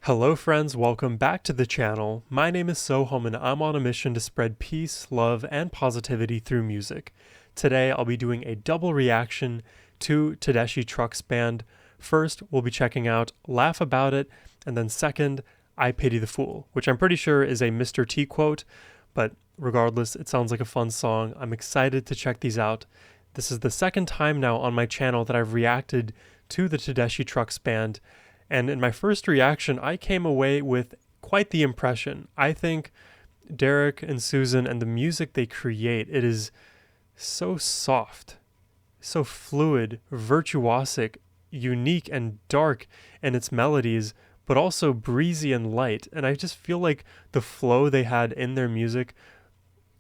Hello friends, welcome back to the channel. My name is Sohum and I'm on a mission to spread peace, love, and positivity through music. Today I'll be doing a double reaction to Tedeschi Trucks Band. First, we'll be checking out Laugh About It, and then second, I Pity the Fool, which I'm pretty sure is a Mr. T quote, but regardless, it sounds like a fun song. I'm excited to check these out. This is the second time now on my channel that I've reacted to the Tedeschi Trucks Band. And in my first reaction, I came away with quite the impression. I think Derek and Susan and the music they create, it is so soft, so fluid, virtuosic, unique and dark in its melodies, but also breezy and light. And I just feel like the flow they had in their music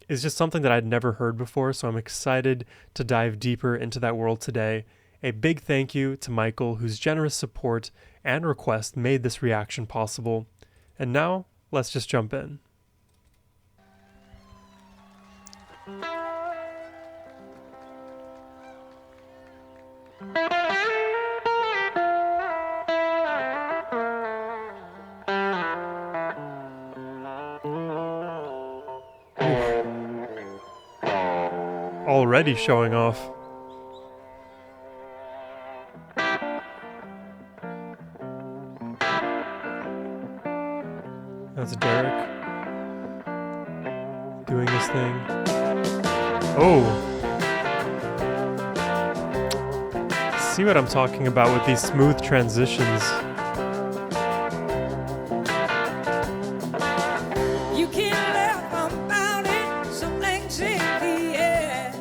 is just something that I'd never heard before, so I'm excited to dive deeper into that world today. A big thank you to Michael, whose generous support and request made this reaction possible. And now, let's just jump in. Already showing off. That's Derek doing his thing. Oh! See what I'm talking about with these smooth transitions. You can laugh about it, some things in the air.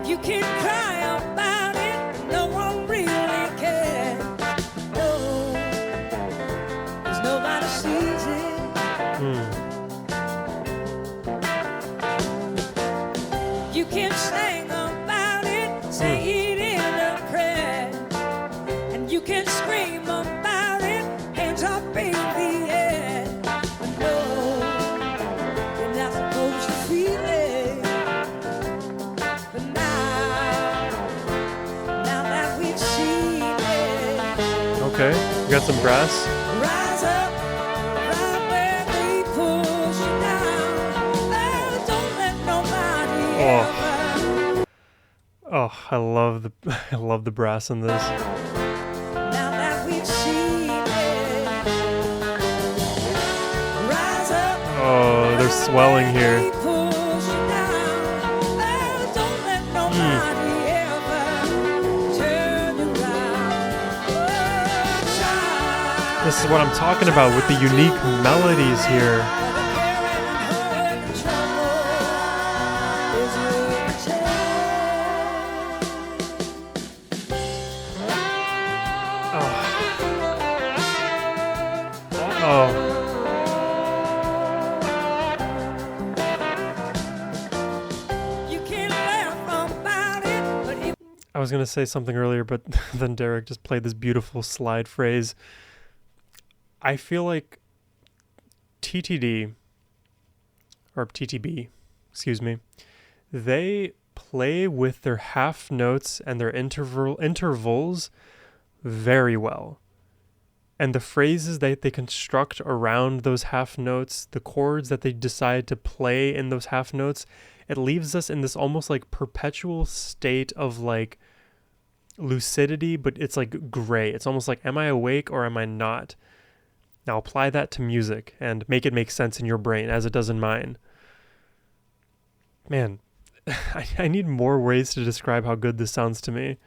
You can cry about it, no one really cares. No, 'cause nobody sees it. You can sing about it, say it in a prayer. And you can scream about it, hands up in the air. But no, you're not supposed to feel it. But now that we've seen it. Okay, we got some brass. Rise up, right where they push you down. Oh, don't let nobody ever. Oh, I love the brass in this. Now that we've seen it. Rise up. Oh, they're swelling here. They push you down. Oh, don't let nobody ever turn you around. Oh, child. This is what I'm talking about with the unique melodies here. Oh. I was going to say something earlier, but then Derek just played this beautiful slide phrase. I feel like TTD, or TTB, excuse me, they play with their half notes and their intervals very well. And the phrases that they construct around those half notes, the chords that they decide to play in those half notes, it leaves us in this almost like perpetual state of like lucidity, but it's like gray. It's almost like, am I awake or am I not? Now apply that to music and make it make sense in your brain as it does in mine. Man, I need more ways to describe how good this sounds to me.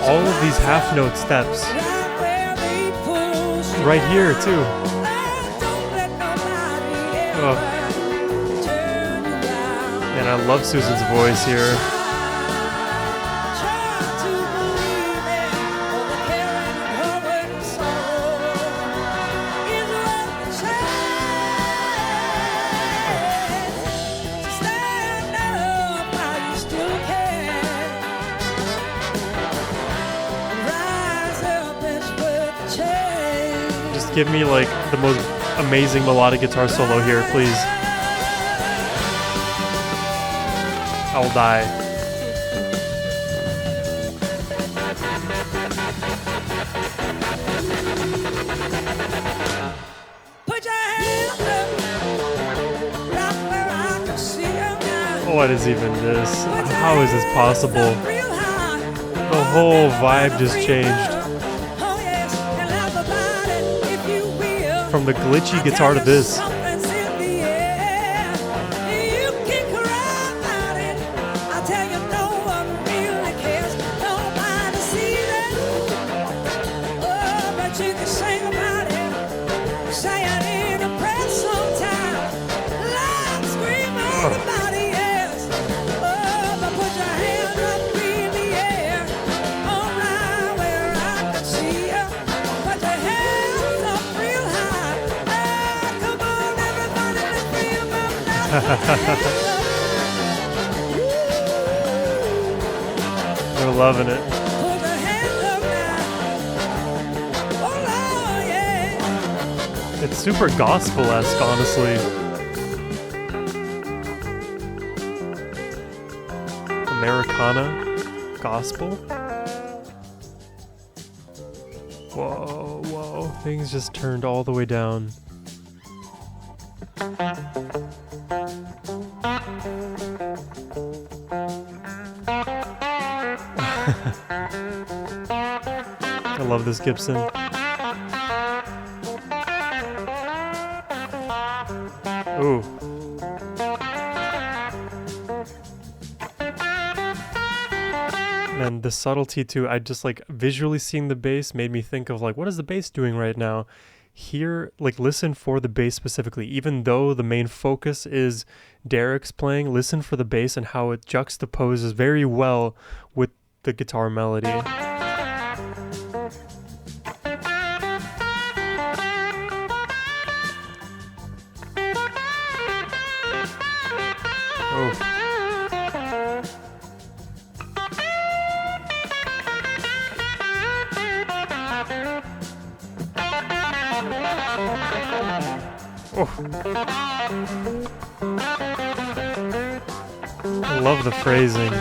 All of these half note steps right here too. Oh. And I love Susan's voice here. Give me like the most amazing melodic guitar solo here, please. I'll die. Put your hands up, right where I can see 'em now. What is even this? How is this possible? Up real high. The whole vibe just changed. Oh yes, and laugh about it if you will. From the glitchy guitar to this. Something's in the air. You can cry about it. I tell you, no one really cares. Nobody sees it. Oh, but you can sing about it. Say it in a prayer sometime. Loud scream everybody yes. Oh, but put your hand up in the air. On high where I can see you. Put your hands up real high. Ah, come on, everybody, let's feel my They're loving it. Put your hands up now. Oh, Lord, yeah. It's super gospel-esque, honestly. Americana gospel. Whoa, whoa. Things just turned all the way down. I love this Gibson. Ooh. And the subtlety too, I just like visually seeing the bass made me think of like, what is the bass doing right now? Here, like listen for the bass specifically, even though the main focus is Derek's playing, listen for the bass and how it juxtaposes very well with the guitar melody. Oh. I love the phrasing.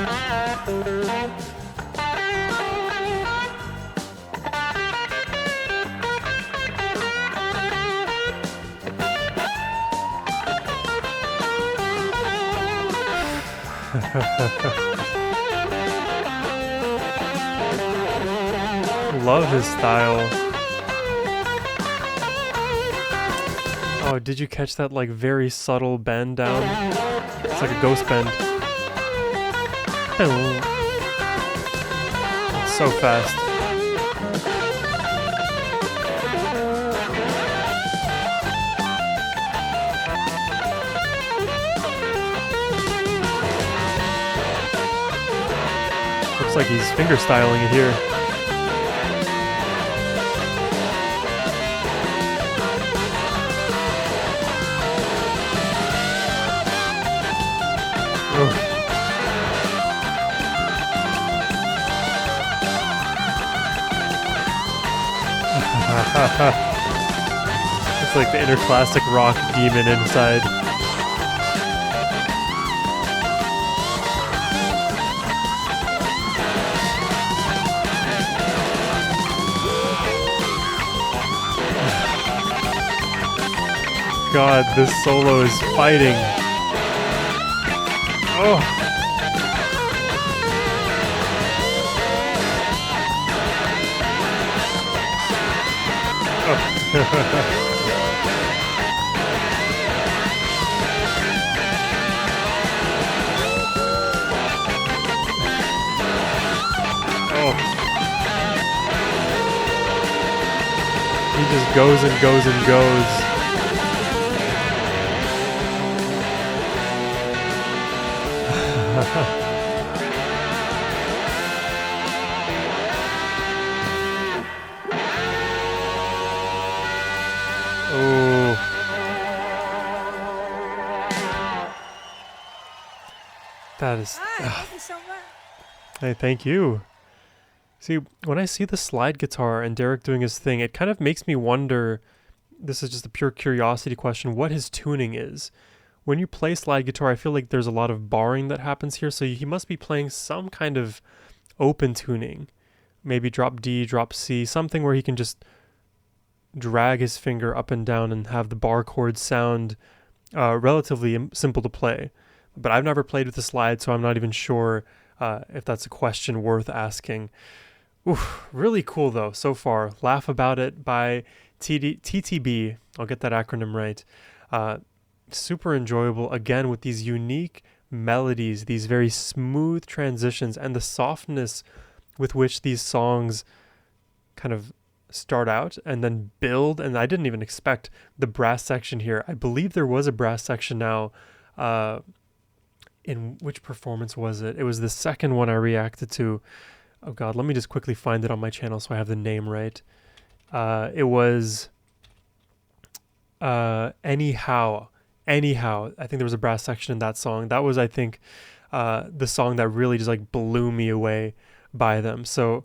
Love his style. Oh, did you catch that like very subtle bend down? It's like a ghost bend. It's so fast. Looks like he's finger styling it here. It's like the inner classic rock demon inside. God, this solo is fighting. Oh. Oh. He just goes and goes and goes. Oh. That is. Thank you so much. Hey, thank you. See, when I see the slide guitar and Derek doing his thing, it kind of makes me wonder this is just a pure curiosity question, what his tuning is. When you play slide guitar, I feel like there's a lot of barring that happens here, so he must be playing some kind of open tuning. Maybe drop D, drop C, something where he can just drag his finger up and down and have the bar chords sound relatively simple to play. But I've never played with the slide, so I'm not even sure if that's a question worth asking. Oof, really cool though so far. Laugh About It by TTB. I'll get that acronym right. Super enjoyable, again, with these unique melodies, these very smooth transitions, and the softness with which these songs kind of start out and then build. And I didn't even expect the brass section here. I believe there was a brass section now. In which performance was it? It was the second one I reacted to. Oh God, let me just quickly find it on my channel so I have the name right. It was Anyhow. I think there was a brass section in that song. That was, I think, the song that really just like blew me away by them. So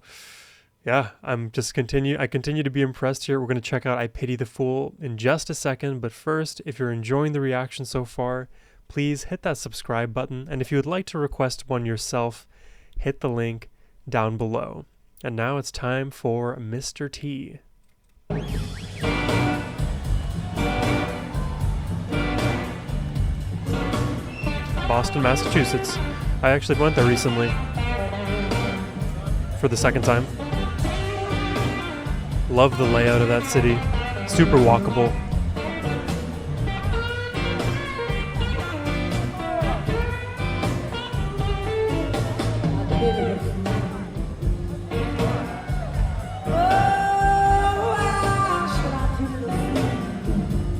yeah, I continue to be impressed here. We're going to check out I Pity the Fool in just a second. But first, if you're enjoying the reaction so far, please hit that subscribe button. And if you would like to request one yourself, hit the link down below. And now it's time for Mr. T. Boston, Massachusetts. I actually went there recently for the second time. Love the layout of that city. Super walkable.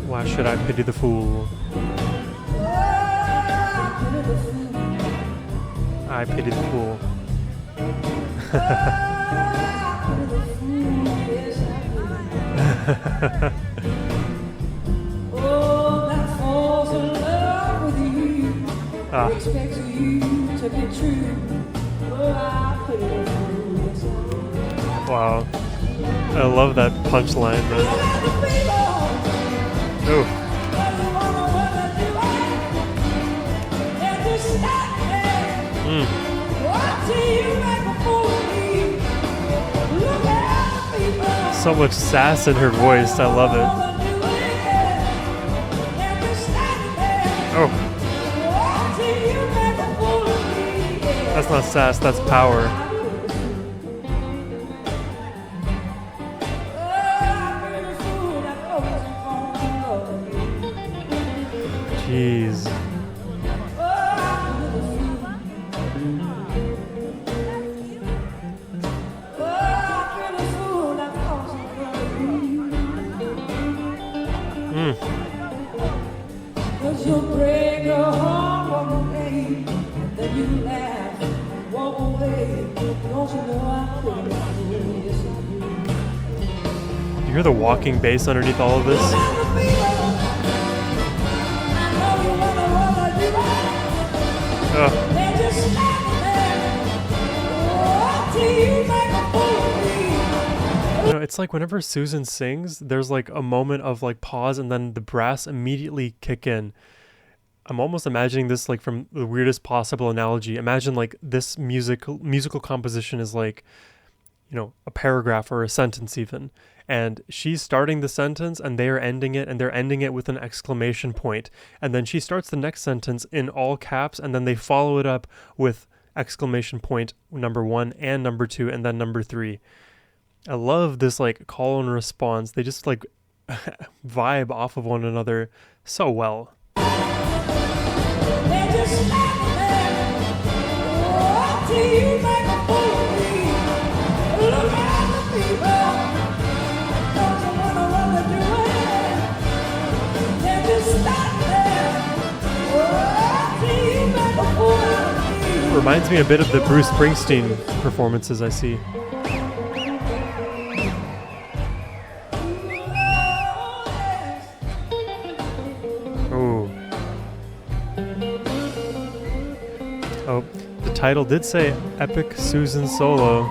Why should I pity the fool? I pity the fool. Expects you to be true. I pity the fool. Wow. I love that punchline. Oh. So much sass in her voice. I love it. Oh. That's not sass, that's power. Jeez. You'll break your heart one day, then you laugh, walk away. Don't you know I couldn't? Yes, I do. You hear the walking bass underneath all of this? You know, it's like whenever Susan sings, there's like a moment of like pause and then the brass immediately kick in. I'm almost imagining this like from the weirdest possible analogy. Imagine like this musical composition is like, you know, a paragraph or a sentence even. And she's starting the sentence and they are ending it, and they're ending it with an exclamation point. And then she starts the next sentence in all caps, and then they follow it up with exclamation point number 1 and number 2 and then number 3. I love this like call and response. They just like vibe off of one another so well. Reminds me a bit of the Bruce Springsteen performances I see. Oh, the title did say Epic Susan Solo.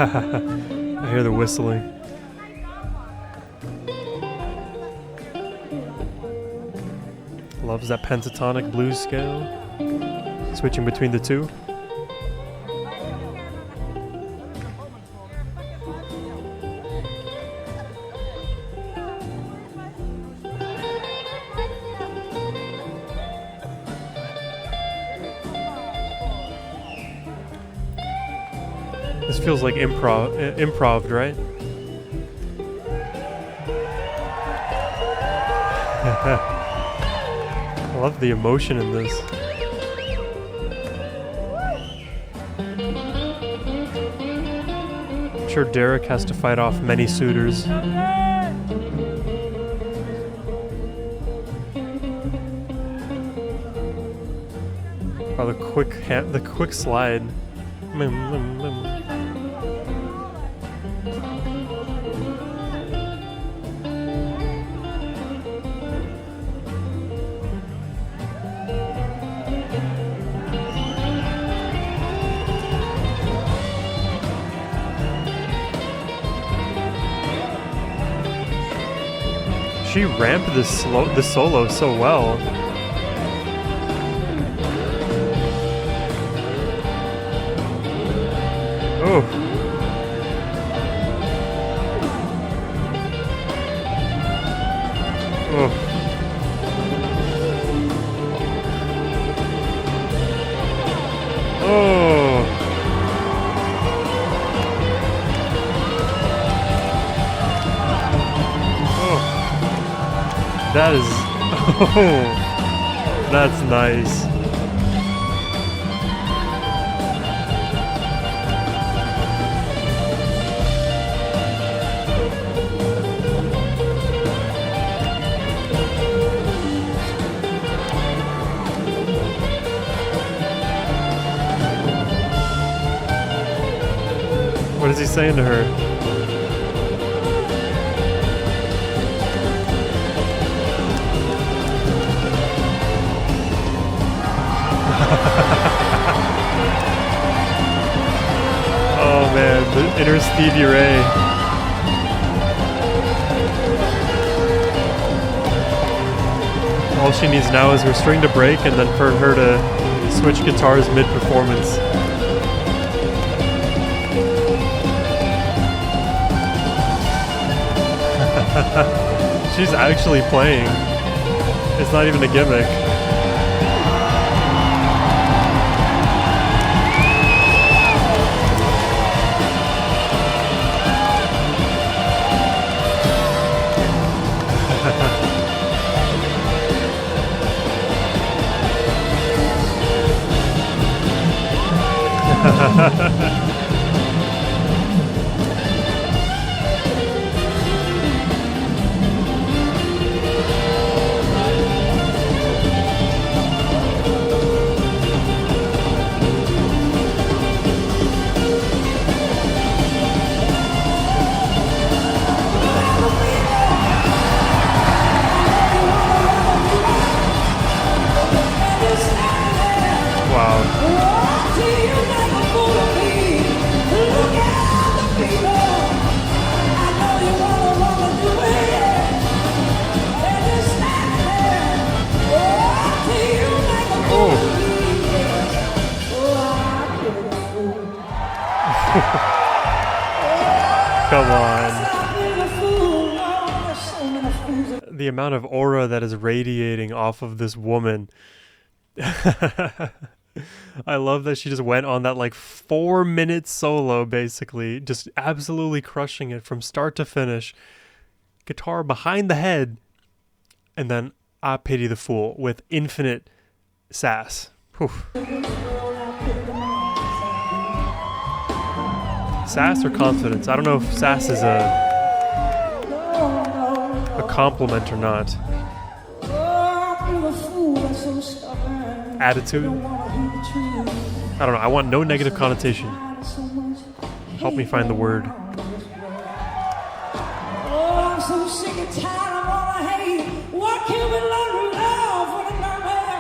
I hear the whistling. Loves that pentatonic blues scale. Switching between the two. This feels like improv, right? I love the emotion in this. I'm sure Derek has to fight off many suitors. Oh, the quick slide. She ramped this solo so well. Oh. Oh. Oh. That is, oh, that's nice. What is he saying to her? Oh man, the inner Stevie Ray. All she needs now is her string to break and then for her to switch guitars mid-performance. She's actually playing. It's not even a gimmick. Come on. The amount of aura that is radiating off of this woman. I love that she just went on that like 4-minute solo, basically. Just absolutely crushing it from start to finish. Guitar behind the head. And then I Pity the Fool with infinite sass. Whew. Sass or confidence? I don't know if sass is a compliment or not. Attitude? I don't know. I want no negative connotation. Help me find the word. I'm so sick and tired of all I hate. What can we learn to love one another?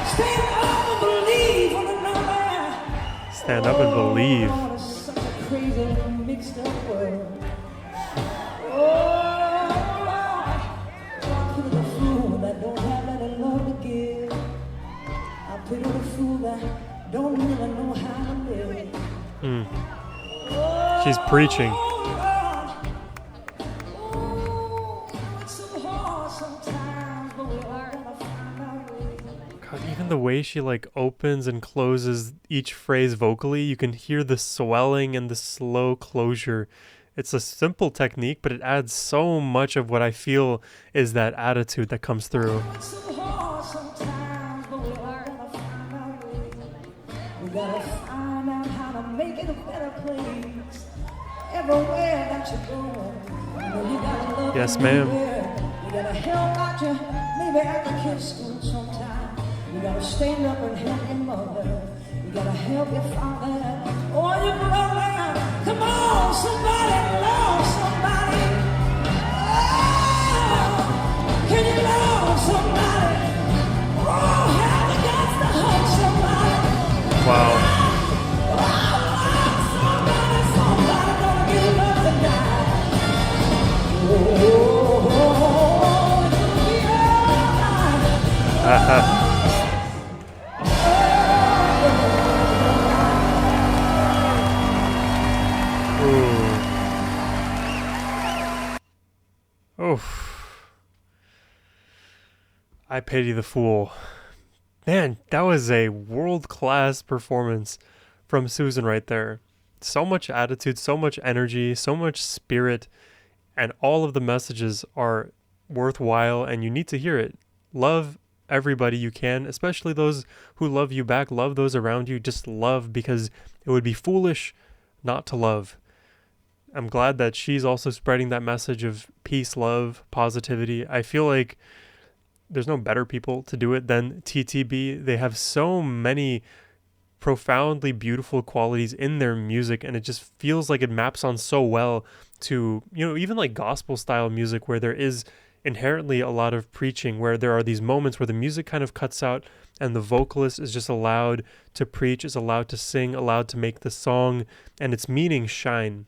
Stand up and believe one another. Stand up and believe. Crazy She's preaching. God, even the way she like opens and closes each phrase vocally, you can hear the swelling and the slow closure. It's a simple technique, but it adds so much of what I feel is that attitude that comes through. We gotta find out how to make it a better place. Everywhere that you go, you gotta love. Yes, ma'am. You gotta help out your maybe at the kids' school sometime. You gotta stand up and help your mother. You gotta help your father or your brother. Come on, somebody love somebody. Oh, can you love somebody? Oh, have the guts to hug somebody. Wow. Oof. I pity the fool. Man, that was a world-class performance from Susan right there. So much attitude, so much energy, so much spirit, and all of the messages are worthwhile and you need to hear it. Love everybody you can, especially those who love you back. Love those around you. Just love, because it would be foolish not to love. I'm glad that she's also spreading that message of peace, love, positivity. I feel like there's no better people to do it than TTB. They have so many profoundly beautiful qualities in their music, and it just feels like it maps on so well to, even like gospel style music where there is inherently a lot of preaching, where there are these moments where the music kind of cuts out and the vocalist is just allowed to preach, is allowed to sing, allowed to make the song and its meaning shine.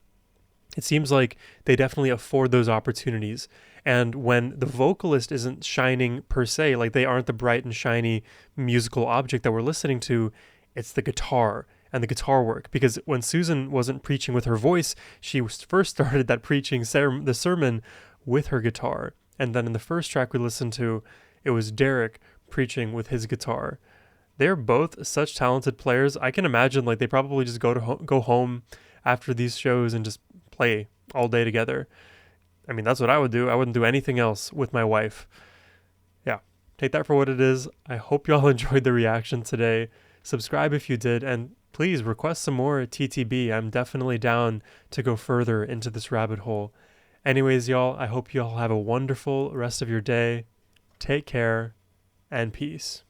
It seems like they definitely afford those opportunities. And when the vocalist isn't shining per se, like they aren't the bright and shiny musical object that we're listening to, it's the guitar and the guitar work. Because when Susan wasn't preaching with her voice, she first started that preaching the sermon with her guitar. And then in the first track we listened to, it was Derek preaching with his guitar. They're both such talented players. I can imagine like they probably just go home after these shows and just play all day together. I mean, that's what I would do. I wouldn't do anything else with my wife. Yeah, take that for what it is. I hope y'all enjoyed the reaction today. Subscribe if you did, and please request some more TTB. I'm definitely down to go further into this rabbit hole. Anyways, y'all, I hope y'all have a wonderful rest of your day. Take care, and peace.